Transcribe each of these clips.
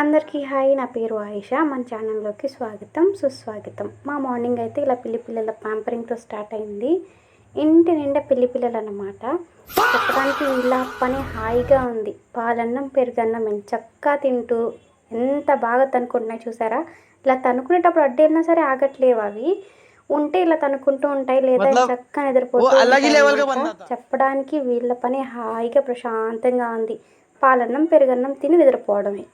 అందరికీ హాయ్, నా పేరు ఆయిషా. మన ఛానల్లోకి స్వాగతం సుస్వాగతం. మా మార్నింగ్ అయితే ఇలా పిల్లల ప్యాంపరింగ్తో స్టార్ట్ అయింది. ఇంటి నిండా పిల్లలు అన్నమాట. చెప్పడానికి ఇలా పని హాయిగా ఉంది. పాలన్నం పెరుగన్నం చక్కగా తింటూ ఎంత బాగా తనుకుంటున్నాయి చూసారా. ఇలా తనుకునేటప్పుడు అడ్డు వెళ్ళినా సరే ఆగట్లేవు. అవి ఉంటే ఇలా తనుకుంటూ ఉంటాయి, లేదా చక్కగా నిద్రపోతూ. చెప్పడానికి వీళ్ళ పని హాయిగా ప్రశాంతంగా ఉంది. పాలన్నం పెరుగన్నం తిని నిద్రపోవడమే.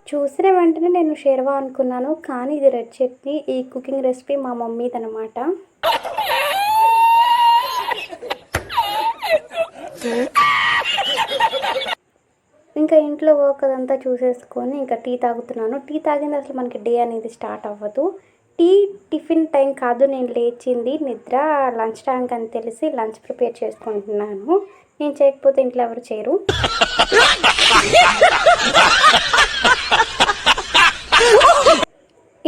చూసిన వెంటనే నేను షేర్వా అనుకున్నాను, కానీ ఇది రెడ్ చట్నీ. ఈ కుకింగ్ రెసిపీ మా మమ్మీది అనమాట. ఇంకా ఇంట్లో వర్క్ అదంతా చూసేసుకొని ఇంకా టీ తాగుతున్నాను. టీ తాగింది అసలు మనకి డే అనేది స్టార్ట్ అవ్వదు. టిఫిన్ టైం కాదు, నేను లేచింది నిద్ర లంచ్ టైం అని తెలిసి లంచ్ ప్రిపేర్ చేసుకుంటున్నాను. నేను చేయకపోతే ఇంట్లో ఎవరు చేయరు.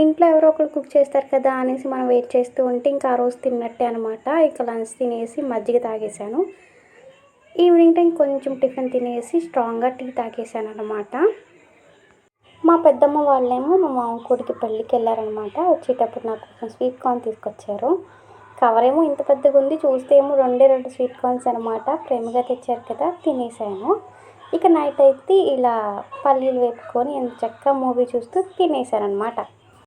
ఇంట్లో ఎవరో ఒకరు కుక్ చేస్తారు కదా అనేసి మనం వెయిట్ చేస్తూ ఉంటే ఇంకా ఆ రోజు తిన్నట్టే అనమాట. ఇక లంచ్ తినేసి మజ్జిగ తాగేశాను. ఈవినింగ్ టైం కొంచెం టిఫిన్ తినేసి స్ట్రాంగ్గా టీ తాగేశాను అనమాట. మా పెద్దమ్మ వాళ్ళేమో మా మామ కొడుకు పెళ్ళికి వెళ్ళారనమాట. వచ్చేటప్పుడు నాకు కొంచెం స్వీట్ కార్న్ తీసుకొచ్చారు. కవర్ ఏమో ఇంత పెద్దగా ఉంది, చూస్తే ఏమో రెండు స్వీట్ కార్న్స్ అనమాట. ప్రేమగా తెచ్చారు కదా, తినేసాను. ఇక నైట్ అయితే ఇలా పల్లీలు వేపుకొని ఎంత చక్కగా మూవీ చూస్తూ తినేసాను అనమాట.